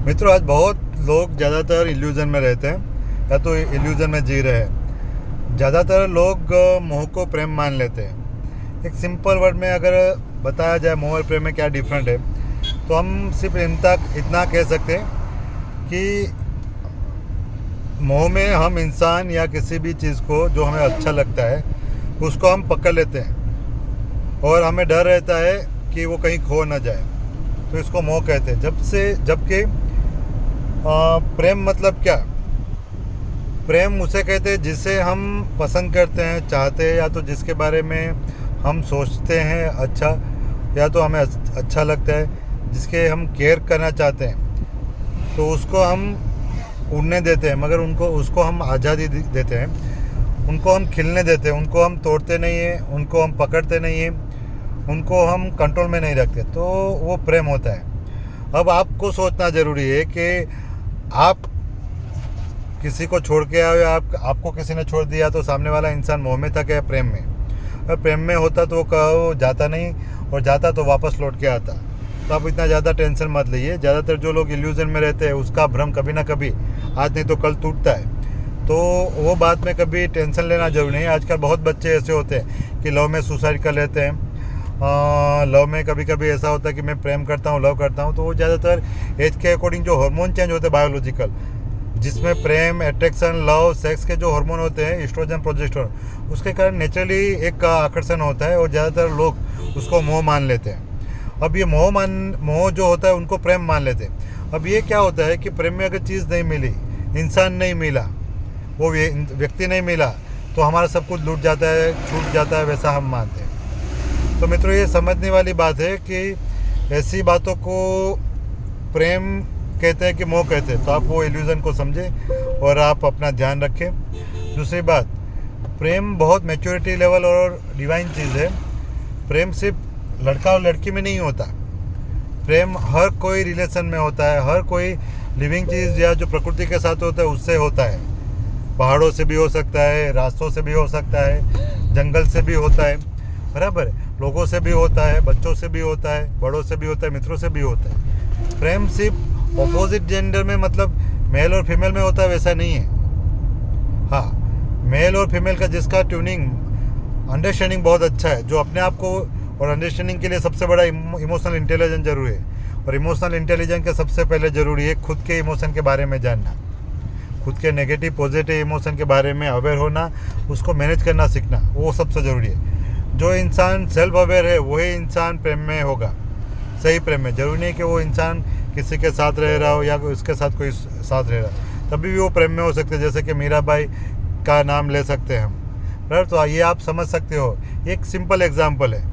मित्रों, आज बहुत लोग ज़्यादातर इल्यूज़न में रहते हैं या तो इल्यूज़न में जी रहे हैं। ज़्यादातर लोग मोह को प्रेम मान लेते हैं। एक सिंपल वर्ड में अगर बताया जाए मोह और प्रेम में क्या डिफरेंट है, तो हम सिर्फ इतना कह सकते हैं कि मोह में हम इंसान या किसी भी चीज़ को जो हमें अच्छा लगता है उसको हम पकड़ लेते हैं और हमें डर रहता है कि वो कहीं खो ना जाए, तो इसको मोह कहते हैं। जबकि प्रेम मतलब क्या? प्रेम उसे कहते हैं जिसे हम पसंद करते हैं, चाहते हैं, या तो जिसके बारे में हम सोचते हैं अच्छा, या तो हमें अच्छा लगता है, जिसके हम केयर करना चाहते हैं, तो उसको हम उड़ने देते हैं, मगर उसको हम आज़ादी देते हैं, उनको हम खिलने देते हैं, उनको हम तोड़ते नहीं हैं, उनको हम पकड़ते नहीं हैं, उनको हम कंट्रोल में नहीं रखते, तो वो प्रेम होता है। अब आपको सोचना ज़रूरी है कि आप किसी को छोड़ के आए, आपको किसी ने छोड़ दिया, तो सामने वाला इंसान मोह में था क्या प्रेम में? अगर प्रेम में होता तो वो जाता नहीं, और जाता तो वापस लौट के आता। तो आप इतना ज़्यादा टेंशन मत लीजिए। ज़्यादातर जो लोग इल्यूज़न में रहते हैं उसका भ्रम कभी ना कभी, आज नहीं तो कल, टूटता है। तो वो बात में कभी टेंशन लेना जरूरी नहीं है। आजकल बहुत बच्चे ऐसे होते हैं कि लव में सुसाइड कर लेते हैं। लव में कभी कभी ऐसा होता है कि मैं प्रेम करता हूँ, लव करता हूँ, तो वो ज़्यादातर एज के अकॉर्डिंग जो हार्मोन चेंज होते हैं बायोलॉजिकल, जिसमें प्रेम, अट्रैक्शन, लव, सेक्स के जो हार्मोन होते हैं, एस्ट्रोजन, प्रोजेस्टेरोन, उसके कारण नेचुरली एक आकर्षण होता है और ज़्यादातर लोग उसको मोह मान लेते हैं। अब ये मोह जो होता है उनको प्रेम मान लेते हैं। अब ये क्या होता है कि प्रेम में अगर चीज़ नहीं मिली, इंसान नहीं मिला, वो व्यक्ति नहीं मिला, तो हमारा सब कुछ लूट जाता है, छूट जाता है, वैसा हम मानते हैं। तो मित्रों, ये समझने वाली बात है कि ऐसी बातों को प्रेम कहते हैं कि मोह कहते हैं, तो आप वो इल्यूज़न को समझें और आप अपना ध्यान रखें। दूसरी बात, प्रेम बहुत मैच्योरिटी लेवल और डिवाइन चीज़ है। प्रेम सिर्फ लड़का और लड़की में नहीं होता। प्रेम हर कोई रिलेशन में होता है, हर कोई लिविंग चीज़ या जो प्रकृति के साथ होता है उससे होता है। पहाड़ों से भी हो सकता है, रास्तों से भी हो सकता है, जंगल से भी होता है, बराबर है, लोगों से भी होता है, बच्चों से भी होता है, बड़ों से भी होता है, मित्रों से भी होता है। प्रेम सिर्फ ऑपोजिट जेंडर में, मतलब मेल और फीमेल में होता है, वैसा नहीं है। हाँ, मेल और फीमेल का जिसका ट्यूनिंग, अंडरस्टैंडिंग बहुत अच्छा है, जो अपने आप को, और अंडरस्टैंडिंग के लिए सबसे बड़ा इमोशनल इंटेलिजेंस जरूरी है। और इमोशनल इंटेलिजेंस के सबसे पहले ज़रूरी है खुद के इमोशन के बारे में जानना, खुद के नेगेटिव पॉजिटिव इमोशन के बारे में अवेयर होना, उसको मैनेज करना सीखना, वो सबसे ज़रूरी है। जो इंसान सेल्फ अवेयर है वही इंसान प्रेम में होगा, सही प्रेम में। जरूरी नहीं कि वो इंसान किसी के साथ रह रहा हो या उसके साथ कोई साथ रह रहा हो, तभी भी वो प्रेम में हो सकते हैं। जैसे कि मीराबाई का नाम ले सकते हैं हम, बराबर। तो ये आप समझ सकते हो, एक सिंपल एग्जाम्पल है।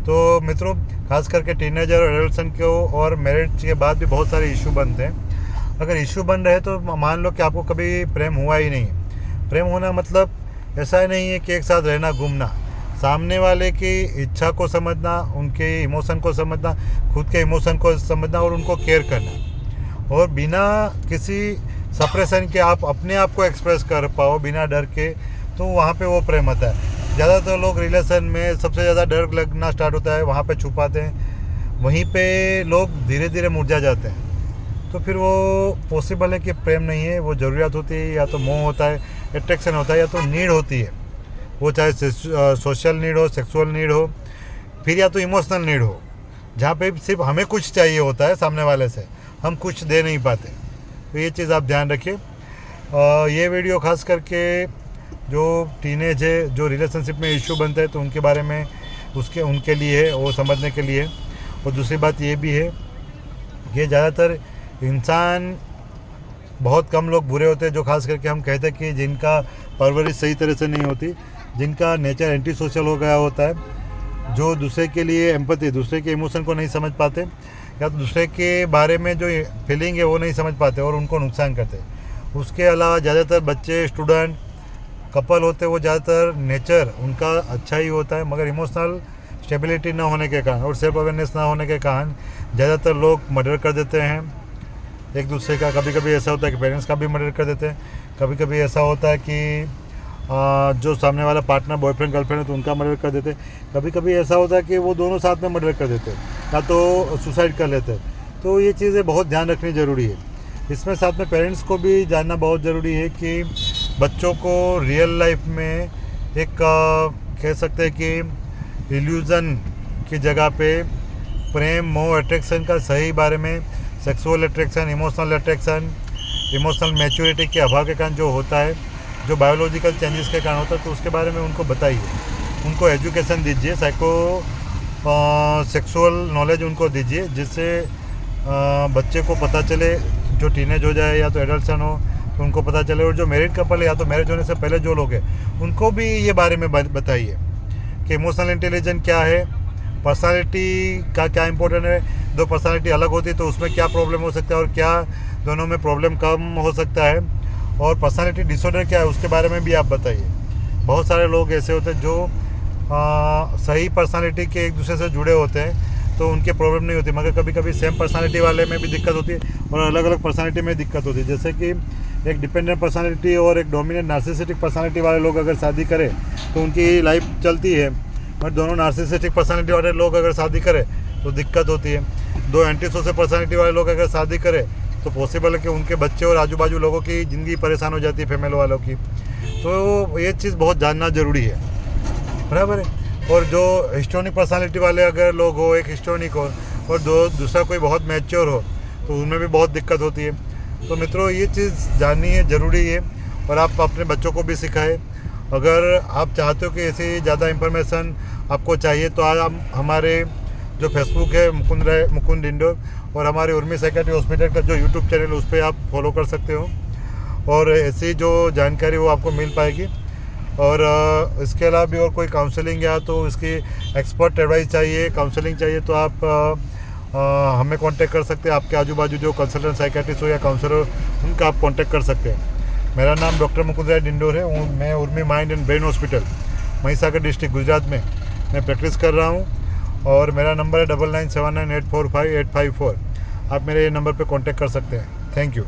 तो मित्रों, खास करके टीनेजर और एडल्सन को और मैरिज के बाद भी बहुत सारे इशू बनते हैं। अगर इशू बन रहे तो मान लो कि आपको कभी प्रेम हुआ ही नहीं। प्रेम होना मतलब ऐसा नहीं है कि एक साथ रहना, घूमना, सामने वाले की इच्छा को समझना, उनके इमोशन को समझना, खुद के इमोशन को समझना और उनको केयर करना, और बिना किसी सप्रेशन के आप अपने आप को एक्सप्रेस कर पाओ बिना डर के, तो वहाँ पे वो प्रेम होता है। ज़्यादातर लोग रिलेशन में सबसे ज़्यादा डर लगना स्टार्ट होता है, वहाँ पे छुपाते हैं, वहीं पे लोग धीरे धीरे मुरझा जाते हैं। तो फिर वो पॉसिबल है कि प्रेम नहीं है, वो ज़रूरत होती है, या तो मोह होता है, अट्रैक्शन होता है, या तो नीड होती है। वो चाहे सोशल नीड हो, सेक्सुअल नीड हो, फिर या तो इमोशनल नीड हो, जहाँ पे सिर्फ हमें कुछ चाहिए होता है सामने वाले से, हम कुछ दे नहीं पाते। तो ये चीज़ आप ध्यान रखिए। ये वीडियो खास करके जो टीनेज है, जो रिलेशनशिप में इशू बनता है, तो उनके बारे में उनके लिए है, वो समझने के लिए। और दूसरी बात ये भी है कि ज़्यादातर इंसान, बहुत कम लोग बुरे होते हैं जो खास करके हम कहते हैं कि जिनका परवरिश सही तरह से नहीं होती, जिनका नेचर एंटी सोशल हो गया होता है, जो दूसरे के लिए एम्पैथी, दूसरे के इमोशन को नहीं समझ पाते, या तो दूसरे के बारे में जो फीलिंग है वो नहीं समझ पाते और उनको नुकसान करते। उसके अलावा ज़्यादातर बच्चे, स्टूडेंट, कपल होते हैं, वो ज़्यादातर नेचर उनका अच्छा ही होता है, मगर इमोशनल स्टेबिलिटी ना होने के कारण और सेल्फ अवेयरनेस ना होने के कारण ज़्यादातर लोग मर्डर कर देते हैं एक दूसरे का। कभी कभी ऐसा होता है कि पेरेंट्स का भी मर्डर कर देते हैं। कभी कभी ऐसा होता है कि जो सामने वाला पार्टनर, बॉयफ्रेंड, गर्लफ्रेंड है, तो उनका मर्डर कर देते हैं। कभी कभी ऐसा होता है कि वो दोनों साथ में मर्डर कर देते हैं, या तो सुसाइड कर लेते हैं। तो ये चीज़ें बहुत ध्यान रखनी ज़रूरी है। इसमें साथ में पेरेंट्स को भी जानना बहुत ज़रूरी है कि बच्चों को रियल लाइफ में एक कह सकते हैं कि इल्यूज़न की जगह पे प्रेम, मोह, अट्रैक्शन का सही बारे में, सेक्सुअल अट्रैक्शन, इमोशनल मैच्योरिटी के अभाव के कारण जो होता है, जो बायोलॉजिकल चेंजेस के कारण होता है, तो उसके बारे में उनको बताइए, उनको एजुकेशन दीजिए, सेक्सुअल नॉलेज उनको दीजिए, जिससे बच्चे को पता चले, जो टीनेज हो जाए या तो एडल्सन हो तो उनको पता चले, और जो मैरिड कपल है या तो मैरिज होने से पहले जो लोग हैं उनको भी ये बारे में बताइए कि इमोशनल इंटेलिजेंस क्या है, पर्सनालिटी का क्या इंपॉर्टेंट है, दो पर्सनालिटी अलग होती है तो उसमें क्या प्रॉब्लम हो सकता है और क्या दोनों में प्रॉब्लम कम हो सकता है, और पर्सनालिटी डिसऑर्डर क्या है उसके बारे में भी आप बताइए। बहुत सारे लोग ऐसे होते हैं जो सही पर्सनालिटी के एक दूसरे से जुड़े होते हैं तो उनके प्रॉब्लम नहीं होती, मगर कभी कभी सेम पर्सनालिटी वाले में भी दिक्कत होती है और अलग अलग पर्सनालिटी में दिक्कत होती है। जैसे कि एक डिपेंडेंट पर्सनालिटी और एक डोमिनेंट नार्सिसिस्टिक पर्सनालिटी वाले लोग अगर शादी करें तो उनकी लाइफ चलती है, और दोनों नार्सिसिस्टिक पर्सनालिटी वाले लोग अगर शादी करें तो दिक्कत होती है। दो एंटी सोशल पर्सनालिटी वाले लोग अगर शादी करें तो पॉसिबल है कि उनके बच्चे और आजू बाजू लोगों की ज़िंदगी परेशान हो जाती है, फैमिली वालों की। तो ये चीज़ बहुत जानना ज़रूरी है, बराबर है। और जो हिस्टोनिक पर्सनालिटी वाले अगर लोग हो, एक हिस्टोनिक हो और दूसरा कोई बहुत मैच्योर हो तो उनमें भी बहुत दिक्कत होती है। तो मित्रों, ये चीज़ जाननी है, ज़रूरी है, और आप अपने बच्चों को भी सिखाएं। अगर आप चाहते हो कि ऐसी ज़्यादा इन्फॉर्मेशन आपको चाहिए तो आप हमारे जो फेसबुक है मुकुंद इंडोर, और हमारे उर्मी साइकियाट्री हॉस्पिटल का जो यूट्यूब चैनल उस पर आप फॉलो कर सकते हो, और ऐसी जो जानकारी वो आपको मिल पाएगी। और इसके अलावा भी और कोई काउंसलिंग या तो इसकी एक्सपर्ट एडवाइस चाहिए, काउंसलिंग चाहिए तो आप हमें कांटेक्ट कर सकते हैं। आपके आजू बाजू जो कंसल्टेंट साइकियाट्रिस्ट हो या काउंसलर उनका आप कांटेक्ट कर सकते हैं। मेरा नाम डॉक्टर मुकुंद इंडोर है। मैं Urmi mind and brain hospital, Mahisagar district, Gujarat में मैं प्रैक्टिस कर रहा हूँ, और मेरा नंबर है 9979845854। आप मेरे नंबर पर कॉन्टेक्ट कर सकते हैं। Thank you.